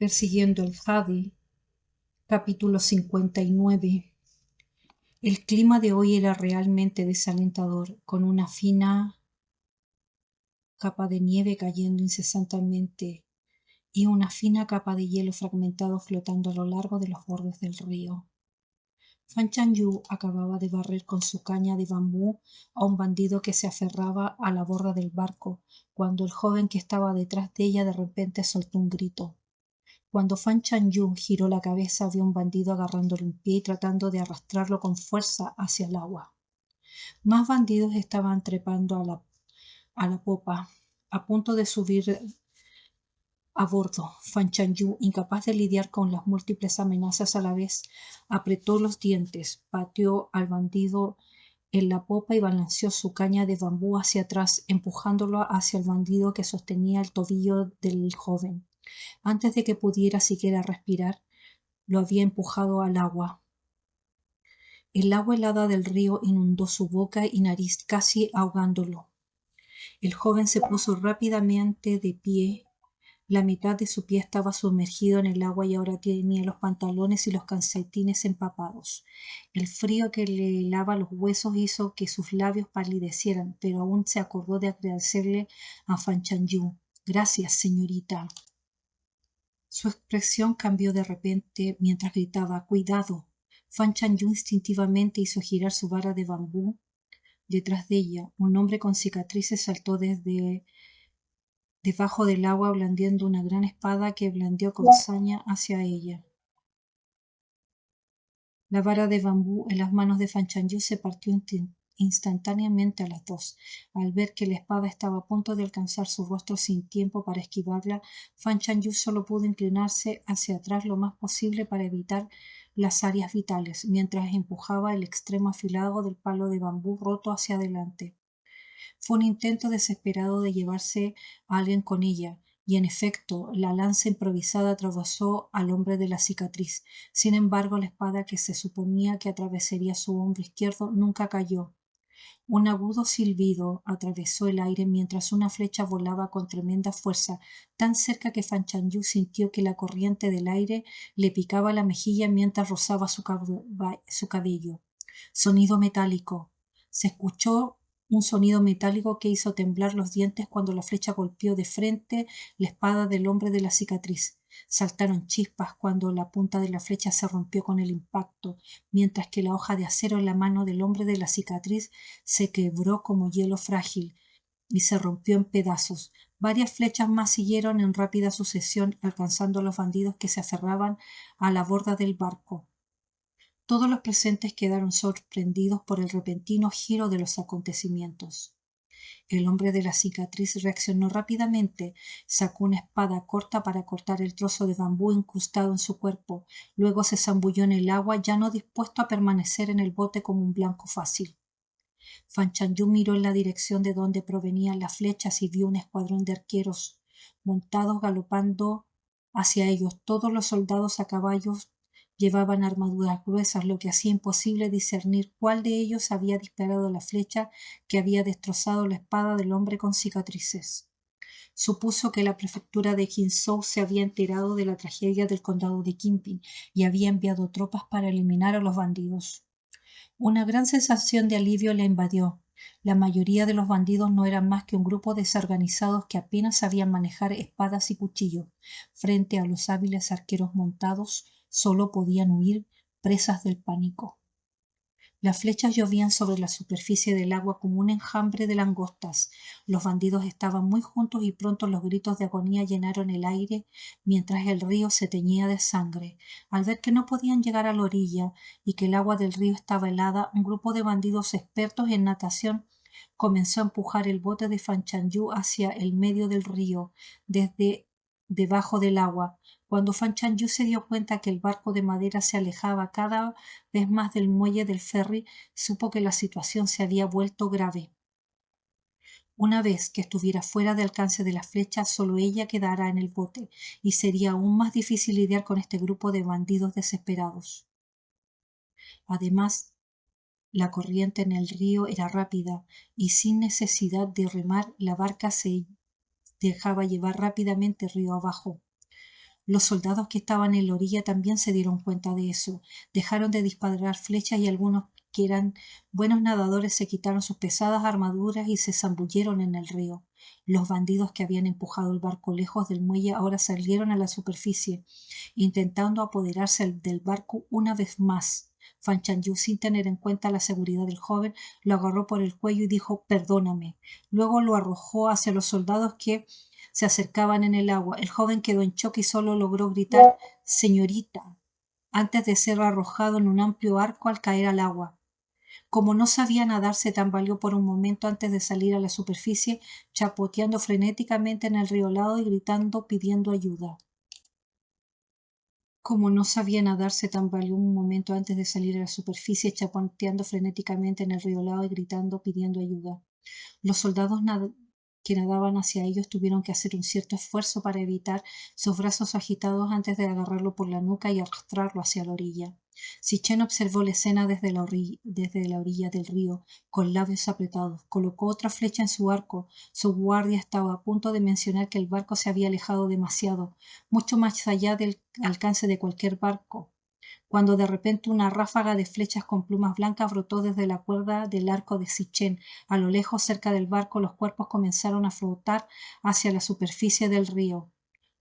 Persiguiendo el jade, capítulo 59. El clima de hoy era realmente desalentador, con una fina capa de nieve cayendo incesantemente y una fina capa de hielo fragmentado flotando a lo largo de los bordes del río. Fan Chanyu acababa de barrer con su caña de bambú a un bandido que se aferraba a la borda del barco, cuando el joven que estaba detrás de ella de repente soltó un grito. Cuando Fan Chanyu giró la cabeza, vio un bandido agarrándole un pie y tratando de arrastrarlo con fuerza hacia el agua. Más bandidos estaban trepando a la popa, a punto de subir a bordo. Fan Chanyu, incapaz de lidiar con las múltiples amenazas a la vez, apretó los dientes, pateó al bandido en la popa y balanceó su caña de bambú hacia atrás, empujándolo hacia el bandido que sostenía el tobillo del joven. Antes de que pudiera siquiera respirar, lo había empujado al agua. El agua helada del río inundó su boca y nariz, casi ahogándolo. El joven se puso rápidamente de pie. La mitad de su pie estaba sumergido en el agua y ahora tenía los pantalones y los calcetines empapados. El frío que le helaba los huesos hizo que sus labios palidecieran, pero aún se acordó de agradecerle a Fan Chanyu. «Gracias, señorita». Su expresión cambió de repente mientras gritaba «¡Cuidado!». Fan Chanyu instintivamente hizo girar su vara de bambú. Detrás de ella, un hombre con cicatrices saltó desde debajo del agua blandiendo una gran espada que blandió con saña hacia ella. La vara de bambú en las manos de Fan Chanyu se partió instantáneamente a las dos. Al ver que la espada estaba a punto de alcanzar su rostro sin tiempo para esquivarla, Fan Chanyu solo pudo inclinarse hacia atrás lo más posible para evitar las áreas vitales, mientras empujaba el extremo afilado del palo de bambú roto hacia adelante. Fue un intento desesperado de llevarse a alguien con ella, y en efecto, la lanza improvisada atravesó al hombre de la cicatriz. Sin embargo, la espada que se suponía que atravesaría su hombro izquierdo nunca cayó. Un agudo silbido atravesó el aire mientras una flecha volaba con tremenda fuerza, tan cerca que Fan Chanyu sintió que la corriente del aire le picaba la mejilla mientras rozaba su cabello. Sonido metálico. Se escuchó un sonido metálico que hizo temblar los dientes cuando la flecha golpeó de frente la espada del hombre de la cicatriz. Saltaron chispas cuando la punta de la flecha se rompió con el impacto, mientras que la hoja de acero en la mano del hombre de la cicatriz se quebró como hielo frágil y se rompió en pedazos. Varias flechas más siguieron en rápida sucesión, alcanzando a los bandidos que se aferraban a la borda del barco. Todos los presentes quedaron sorprendidos por el repentino giro de los acontecimientos. El hombre de la cicatriz reaccionó rápidamente, sacó una espada corta para cortar el trozo de bambú incrustado en su cuerpo, luego se zambulló en el agua, ya no dispuesto a permanecer en el bote como un blanco fácil. Fan Chanyu miró en la dirección de donde provenían las flechas y vio un escuadrón de arqueros montados galopando hacia ellos. Todos los soldados a caballo llevaban armaduras gruesas, lo que hacía imposible discernir cuál de ellos había disparado la flecha que había destrozado la espada del hombre con cicatrices. Supuso que la prefectura de Jinzhou se había enterado de la tragedia del condado de Qinping y había enviado tropas para eliminar a los bandidos. Una gran sensación de alivio le invadió. La mayoría de los bandidos no eran más que un grupo desorganizados que apenas sabían manejar espadas y cuchillos. Frente a los hábiles arqueros montados, solo podían huir, presas del pánico. Las flechas llovían sobre la superficie del agua como un enjambre de langostas. Los bandidos estaban muy juntos y pronto los gritos de agonía llenaron el aire mientras el río se teñía de sangre. Al ver que no podían llegar a la orilla y que el agua del río estaba helada, un grupo de bandidos expertos en natación comenzó a empujar el bote de Fan Chanyu hacia el medio del río, desde debajo del agua. Cuando Fan Chanyu se dio cuenta que el barco de madera se alejaba cada vez más del muelle del ferry, supo que la situación se había vuelto grave. Una vez que estuviera fuera de alcance de la flecha, solo ella quedará en el bote, y sería aún más difícil lidiar con este grupo de bandidos desesperados. Además, la corriente en el río era rápida, y sin necesidad de remar, la barca se dejaba llevar rápidamente río abajo. Los soldados que estaban en la orilla también se dieron cuenta de eso. Dejaron de disparar flechas y algunos que eran buenos nadadores se quitaron sus pesadas armaduras y se zambulleron en el río. Los bandidos que habían empujado el barco lejos del muelle ahora salieron a la superficie, intentando apoderarse del barco una vez más. Fan Chanyu, sin tener en cuenta la seguridad del joven, lo agarró por el cuello y dijo «Perdóname». Luego lo arrojó hacia los soldados que se acercaban en el agua. El joven quedó en shock y solo logró gritar «Señorita», antes de ser arrojado en un amplio arco al caer al agua. Como no sabía nadar, se tambaleó por un momento antes de salir a la superficie, chapoteando frenéticamente en el río helado y gritando pidiendo ayuda. Como no sabía nadar, se tambaleó un momento antes de salir a la superficie, chapoteando frenéticamente en el río helado y gritando pidiendo ayuda. Los soldados que nadaban hacia ellos tuvieron que hacer un cierto esfuerzo para evitar sus brazos agitados antes de agarrarlo por la nuca y arrastrarlo hacia la orilla. Sitchen observó la escena desde la orilla del río, con labios apretados. Colocó otra flecha en su arco. Su guardia estaba a punto de mencionar que el barco se había alejado demasiado, mucho más allá del alcance de cualquier barco, cuando de repente una ráfaga de flechas con plumas blancas brotó desde la cuerda del arco de Sitchen. A lo lejos, cerca del barco, los cuerpos comenzaron a flotar hacia la superficie del río.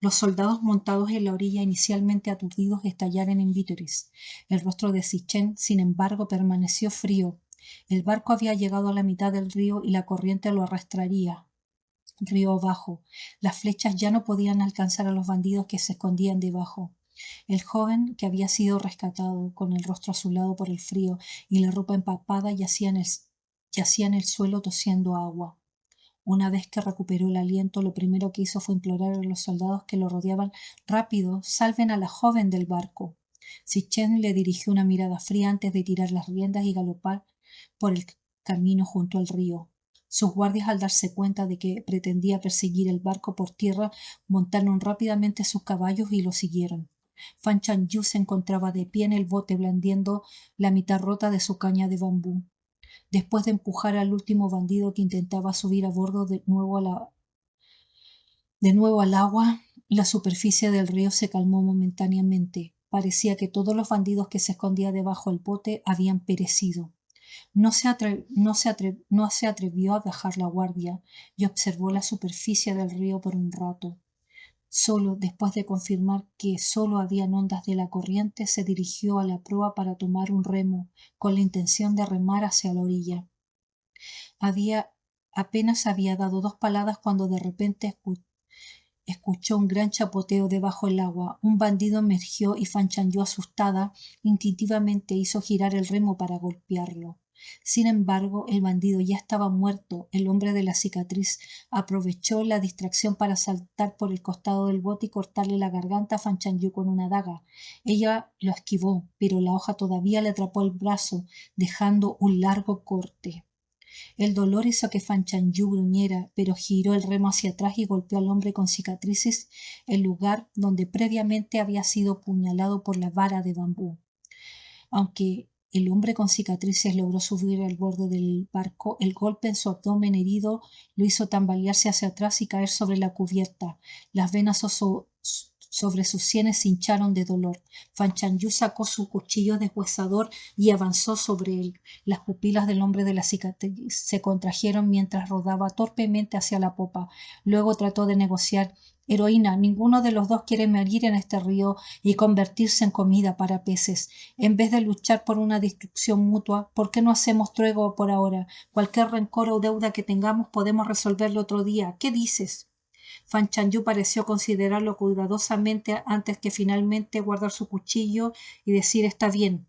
Los soldados montados en la orilla, inicialmente aturdidos, estallaron en vítores. El rostro de Sitchen, sin embargo, permaneció frío. El barco había llegado a la mitad del río y la corriente lo arrastraría río abajo. Las flechas ya no podían alcanzar a los bandidos que se escondían debajo. El joven, que había sido rescatado con el rostro azulado por el frío y la ropa empapada, yacía en el suelo tosiendo agua. Una vez que recuperó el aliento, lo primero que hizo fue implorar a los soldados que lo rodeaban «Rápido, salven a la joven del barco». Sitchen le dirigió una mirada fría antes de tirar las riendas y galopar por el camino junto al río. Sus guardias, al darse cuenta de que pretendía perseguir el barco por tierra, montaron rápidamente sus caballos y lo siguieron. Fan Chanyu se encontraba de pie en el bote blandiendo la mitad rota de su caña de bambú. Después de empujar al último bandido que intentaba subir a bordo de nuevo al agua, la superficie del río se calmó momentáneamente. Parecía que todos los bandidos que se escondían debajo del bote habían perecido. No se atrevió a bajar la guardia y observó la superficie del río por un rato. Solo después de confirmar que solo habían ondas de la corriente, se dirigió a la proa para tomar un remo, con la intención de remar hacia la orilla. Apenas había dado 2 paladas cuando de repente escuchó un gran chapoteo debajo del agua. Un bandido emergió y Fan Chanyu, asustada, instintivamente hizo girar el remo para golpearlo. Sin embargo, el bandido ya estaba muerto. El hombre de la cicatriz aprovechó la distracción para saltar por el costado del bote y cortarle la garganta a Fan Chanyu con una daga. Ella lo esquivó, pero la hoja todavía le atrapó el brazo, dejando un largo corte. El dolor hizo que Fan Chanyu gruñera, pero giró el remo hacia atrás y golpeó al hombre con cicatrices el lugar donde previamente había sido apuñalado por la vara de bambú. Aunque el hombre con cicatrices logró subir al borde del barco, el golpe en su abdomen herido lo hizo tambalearse hacia atrás y caer sobre la cubierta. Las venas sobre sus sienes se hincharon de dolor. Fan Chanyu sacó su cuchillo deshuesador y avanzó sobre él. Las pupilas del hombre de la cicatriz se contrajeron mientras rodaba torpemente hacia la popa. Luego trató de negociar. «Heroína, ninguno de los dos quiere morir en este río y convertirse en comida para peces. En vez de luchar por una destrucción mutua, ¿por qué no hacemos tregua por ahora? Cualquier rencor o deuda que tengamos podemos resolverlo otro día. ¿Qué dices?» Fan Chanyu pareció considerarlo cuidadosamente antes que finalmente guardar su cuchillo y decir «está bien».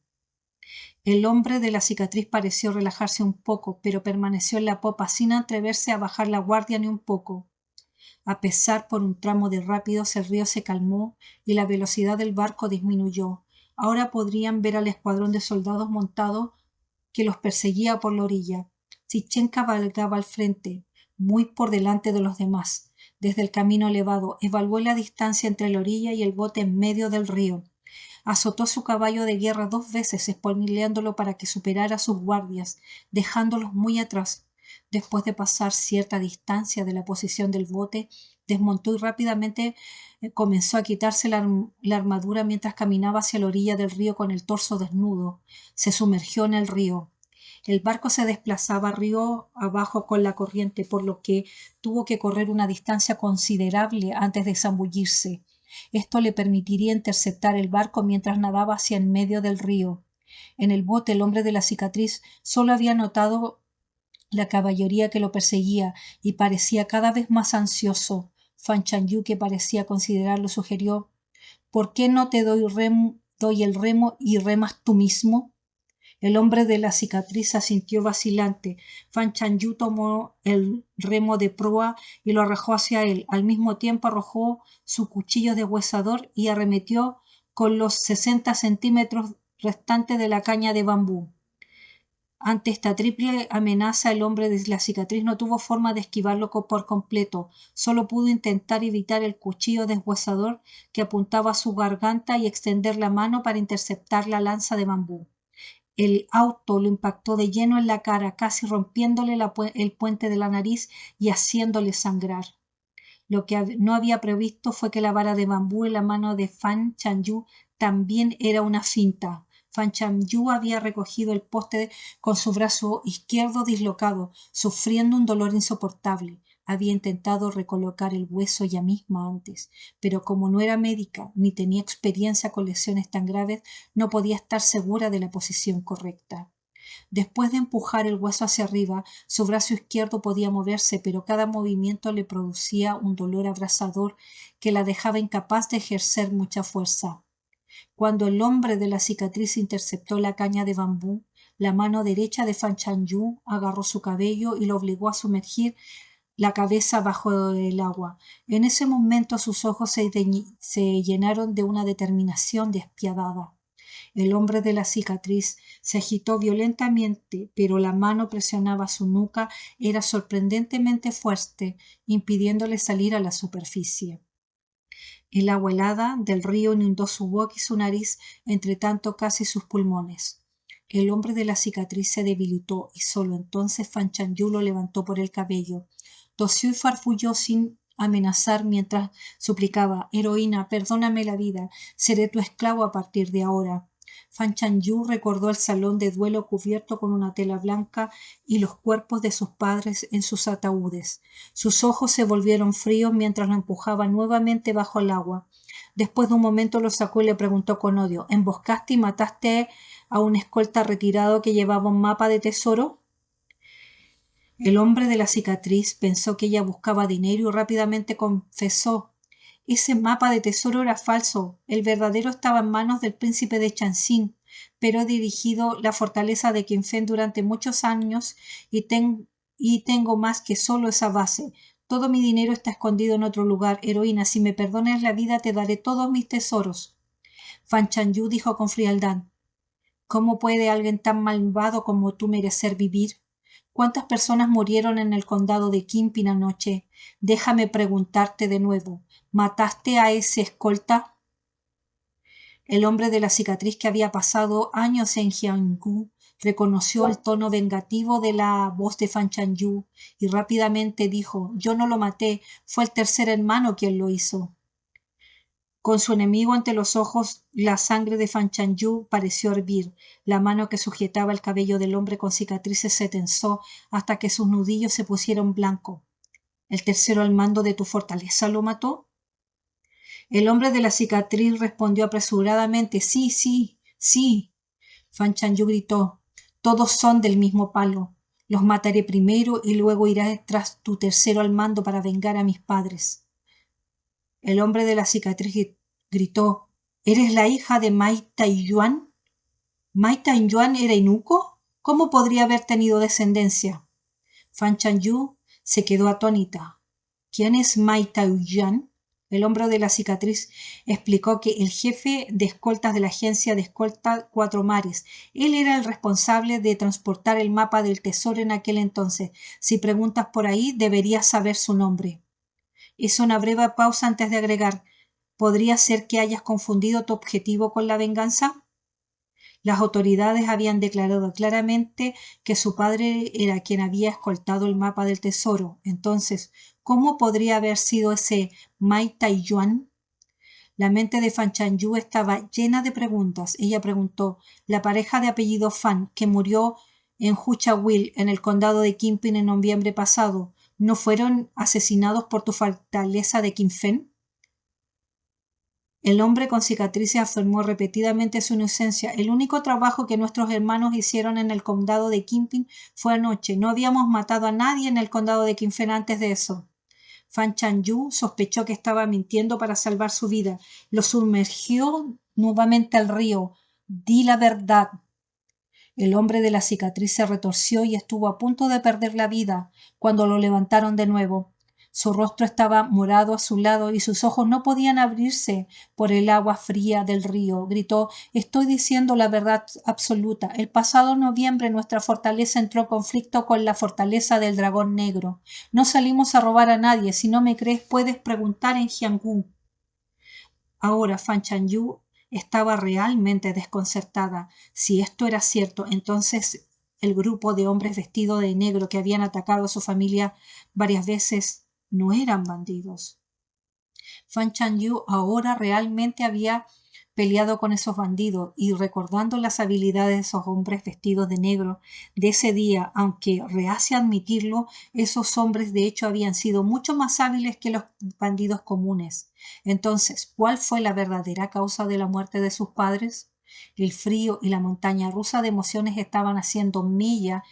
El hombre de la cicatriz pareció relajarse un poco, pero permaneció en la popa sin atreverse a bajar la guardia ni un poco. A pesar por un tramo de rápidos, el río se calmó y la velocidad del barco disminuyó. Ahora podrían ver al escuadrón de soldados montados que los perseguía por la orilla. Sitchen cabalgaba al frente, muy por delante de los demás. Desde el camino elevado, evaluó la distancia entre la orilla y el bote en medio del río. Azotó su caballo de guerra 2 veces, spoileándolo para que superara a sus guardias, dejándolos muy atrás. Después de pasar cierta distancia de la posición del bote, Desmontó y rápidamente comenzó a quitarse la armadura mientras caminaba hacia la orilla del río con el torso desnudo. Se sumergió en el río. El barco se desplazaba río abajo con la corriente, por lo que tuvo que correr una distancia considerable antes de zambullirse. Esto le permitiría interceptar el barco mientras nadaba hacia el medio del río. En el bote, el hombre de la cicatriz solo había notado la caballería que lo perseguía y parecía cada vez más ansioso. Fan Chanyu, que parecía considerarlo, sugirió: ¿por qué no te doy el remo y remas tú mismo? El hombre de la cicatriz asintió vacilante. Fan Chanyu tomó el remo de proa y lo arrojó hacia él. Al mismo tiempo arrojó su cuchillo deshuesador y arremetió con los 60 centímetros restantes de la caña de bambú. Ante esta triple amenaza, el hombre de la cicatriz no tuvo forma de esquivarlo por completo. Solo pudo intentar evitar el cuchillo deshuesador que apuntaba a su garganta y extender la mano para interceptar la lanza de bambú. El auto lo impactó de lleno en la cara, casi rompiéndole el puente de la nariz y haciéndole sangrar. Lo que no había previsto fue que la vara de bambú en la mano de Fan Chanyu también era una finta. Fan Chanyu había recogido el poste con su brazo izquierdo dislocado, sufriendo un dolor insoportable. Había intentado recolocar el hueso ella misma antes, pero como no era médica ni tenía experiencia con lesiones tan graves, no podía estar segura de la posición correcta. Después de empujar el hueso hacia arriba, su brazo izquierdo podía moverse, pero cada movimiento le producía un dolor abrasador que la dejaba incapaz de ejercer mucha fuerza. Cuando el hombre de la cicatriz interceptó la caña de bambú, la mano derecha de Fan Chanyu agarró su cabello y lo obligó a sumergir la cabeza bajo el agua. En ese momento sus ojos se llenaron de una determinación despiadada. El hombre de la cicatriz se agitó violentamente, pero la mano presionaba su nuca era sorprendentemente fuerte, impidiéndole salir a la superficie. El agua helada del río inundó su boca y su nariz, entre tanto casi sus pulmones. El hombre de la cicatriz se debilitó y solo entonces Fan Chanyu lo levantó por el cabello. Tosió y farfulló sin amenazar mientras suplicaba: «Heroína, perdóname la vida, seré tu esclavo a partir de ahora». Fan Chanyu recordó el salón de duelo cubierto con una tela blanca y los cuerpos de sus padres en sus ataúdes. Sus ojos se volvieron fríos mientras lo empujaba nuevamente bajo el agua. Después de un momento lo sacó y le preguntó con odio: «¿Emboscaste y mataste a un escolta retirado que llevaba un mapa de tesoro?» El hombre de la cicatriz pensó que ella buscaba dinero y rápidamente confesó: «Ese mapa de tesoro era falso. El verdadero estaba en manos del príncipe de Chanxing, pero he dirigido la fortaleza de Qinfen durante muchos años y tengo más que solo esa base. Todo mi dinero está escondido en otro lugar. Heroína, si me perdonas la vida, te daré todos mis tesoros». Fan Chanyu dijo con frialdad: «¿Cómo puede alguien tan malvado como tú merecer vivir? ¿Cuántas personas murieron en el condado de Qinpin anoche? Déjame preguntarte de nuevo, ¿mataste a ese escolta?» El hombre de la cicatriz, que había pasado años en Jianghu, reconoció el tono vengativo de la voz de Fan Chanyu y rápidamente dijo: «Yo no lo maté, fue el tercer hermano quien lo hizo». Con su enemigo ante los ojos, la sangre de Fan Chanyu pareció hervir. La mano que sujetaba el cabello del hombre con cicatrices se tensó hasta que sus nudillos se pusieron blancos. «¿El tercero al mando de tu fortaleza lo mató?» El hombre de la cicatriz respondió apresuradamente: «Sí, sí, sí». Fan Chanyu gritó: «Todos son del mismo palo. Los mataré primero y luego iré tras tu tercero al mando para vengar a mis padres». El hombre de la cicatriz gritó: «¿Eres la hija de Mai Taiyuan? ¿Mai Taiyuan era eunuco? ¿Cómo podría haber tenido descendencia?» Fan Chanyu se quedó atónita. «¿Quién es Mai Taiyuan?». El hombre de la cicatriz explicó que el jefe de escoltas de la agencia de escolta Cuatro Mares. Él era el responsable de transportar el mapa del tesoro en aquel entonces. Si preguntas por ahí, deberías saber su nombre. Hizo una breve pausa antes de agregar: «¿Podría ser que hayas confundido tu objetivo con la venganza?». Las autoridades habían declarado claramente que su padre era quien había escoltado el mapa del tesoro. Entonces, ¿cómo podría haber sido ese Mai Taiyuan? La mente de Fan Chanyu estaba llena de preguntas. Ella preguntó, ¿la pareja de apellido Fan, que murió en Huchawil, en el condado de Qinping en noviembre pasado, no fueron asesinados por tu fortaleza de Qinfen? El hombre con cicatrices afirmó repetidamente su inocencia. El único trabajo que nuestros hermanos hicieron en el condado de Qinping fue anoche. No habíamos matado a nadie en el condado de Qinfen antes de eso. Fan Chanyu sospechó que estaba mintiendo para salvar su vida. Lo sumergió nuevamente al río. Di la verdad. El hombre de la cicatriz se retorció y estuvo a punto de perder la vida cuando lo levantaron de nuevo. Su rostro estaba morado a su lado y sus ojos no podían abrirse por el agua fría del río. Gritó, estoy diciendo la verdad absoluta. El pasado noviembre nuestra fortaleza entró en conflicto con la fortaleza del dragón negro. No salimos a robar a nadie. Si no me crees, puedes preguntar en Jianghu. Ahora Fan Chanyu estaba realmente desconcertada. Si esto era cierto, entonces el grupo de hombres vestidos de negro que habían atacado a su familia varias veces no eran bandidos. Fan Chanyu ahora realmente había peleado con esos bandidos y recordando las habilidades de esos hombres vestidos de negro de ese día, aunque reacia admitirlo, esos hombres de hecho habían sido mucho más hábiles que los bandidos comunes. Entonces, ¿cuál fue la verdadera causa de la muerte de sus padres? El frío y la montaña rusa de emociones estaban haciendo mella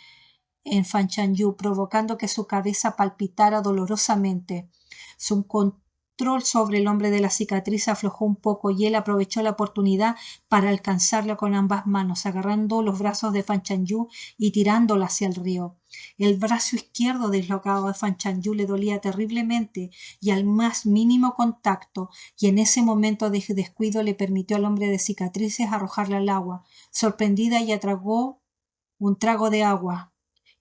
en Fan Chanyu, provocando que su cabeza palpitara dolorosamente. Su control sobre el hombre de la cicatriz aflojó un poco y él aprovechó la oportunidad para alcanzarla con ambas manos, agarrando los brazos de Fan Chanyu y tirándola hacia el río. El brazo izquierdo deslocado de Fan Chanyu le dolía terriblemente y al más mínimo contacto, y en ese momento de descuido le permitió al hombre de cicatrices arrojarla al agua. Sorprendida, ella tragó un trago de agua.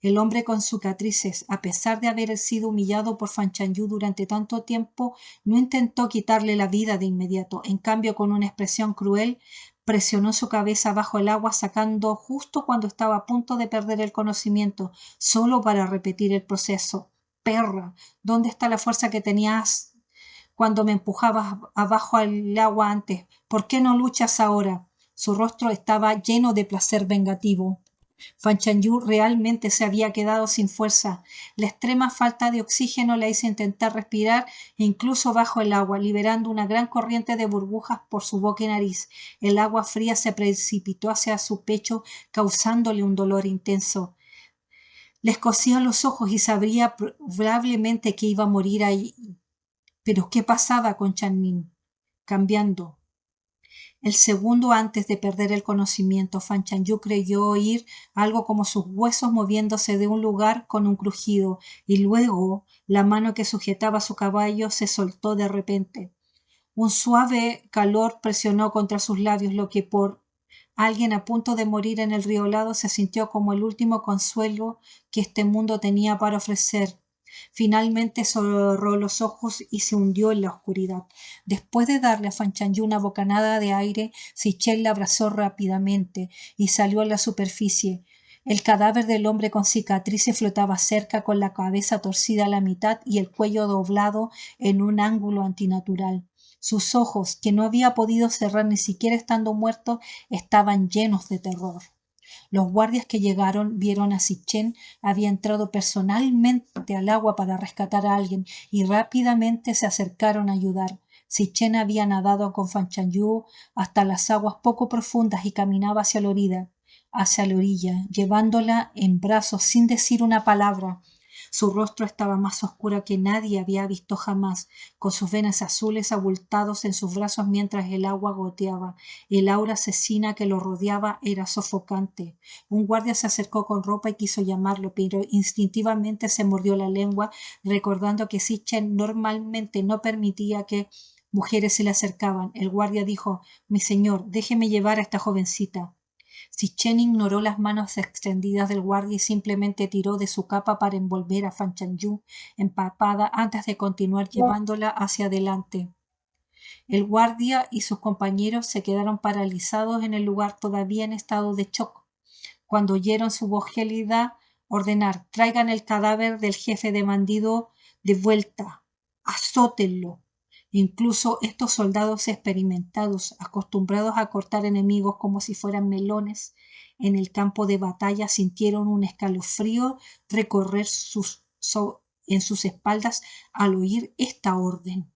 El hombre con cicatrices, a pesar de haber sido humillado por Fan Chanyu durante tanto tiempo, no intentó quitarle la vida de inmediato. En cambio, con una expresión cruel, presionó su cabeza bajo el agua, sacando justo cuando estaba a punto de perder el conocimiento, solo para repetir el proceso. Perra, ¿dónde está la fuerza que tenías cuando me empujabas abajo al agua antes? ¿Por qué no luchas ahora? Su rostro estaba lleno de placer vengativo. Fan Chanyu realmente se había quedado sin fuerza. La extrema falta de oxígeno la hizo intentar respirar incluso bajo el agua, liberando una gran corriente de burbujas por su boca y nariz. El agua fría se precipitó hacia su pecho, causándole un dolor intenso. Le escocía los ojos y sabría probablemente que iba a morir ahí. Pero ¿qué pasaba con Chanmin? Cambiando. El segundo antes de perder el conocimiento, Fan Chanyu creyó oír algo como sus huesos moviéndose de un lugar con un crujido, y luego la mano que sujetaba su caballo se soltó de repente. Un suave calor presionó contra sus labios, lo que por alguien a punto de morir en el río helado se sintió como el último consuelo que este mundo tenía para ofrecer. Finalmente cerró los ojos y se hundió en la oscuridad. Después de darle a Fan Chanyu una bocanada de aire, Sichel la abrazó rápidamente y salió a la superficie. El cadáver del hombre con cicatrices flotaba cerca, con la cabeza torcida a la mitad y el cuello doblado en un ángulo antinatural. Sus ojos, que no había podido cerrar ni siquiera estando muerto, estaban llenos de terror. Los guardias que llegaron vieron a Sitchen había entrado personalmente al agua para rescatar a alguien y rápidamente se acercaron a ayudar. Sitchen había nadado con Fan Chanyu hasta las aguas poco profundas y caminaba hacia la orilla, llevándola en brazos sin decir una palabra. Su rostro estaba más oscuro que nadie había visto jamás, con sus venas azules abultados en sus brazos mientras el agua goteaba. El aura asesina que lo rodeaba era sofocante. Un guardia se acercó con ropa y quiso llamarlo, pero instintivamente se mordió la lengua, recordando que Sitchen normalmente no permitía que mujeres se le acercaban. El guardia dijo: «Mi señor, déjeme llevar a esta jovencita». Sitchen ignoró las manos extendidas del guardia y simplemente tiró de su capa para envolver a Fan Chanyu empapada antes de continuar llevándola hacia adelante. El guardia y sus compañeros se quedaron paralizados en el lugar, todavía en estado de shock, cuando oyeron su voz gélida ordenar: traigan el cadáver del jefe de bandido de vuelta, azótenlo. Incluso estos soldados experimentados, acostumbrados a cortar enemigos como si fueran melones en el campo de batalla, sintieron un escalofrío recorrer en sus espaldas al oír esta orden.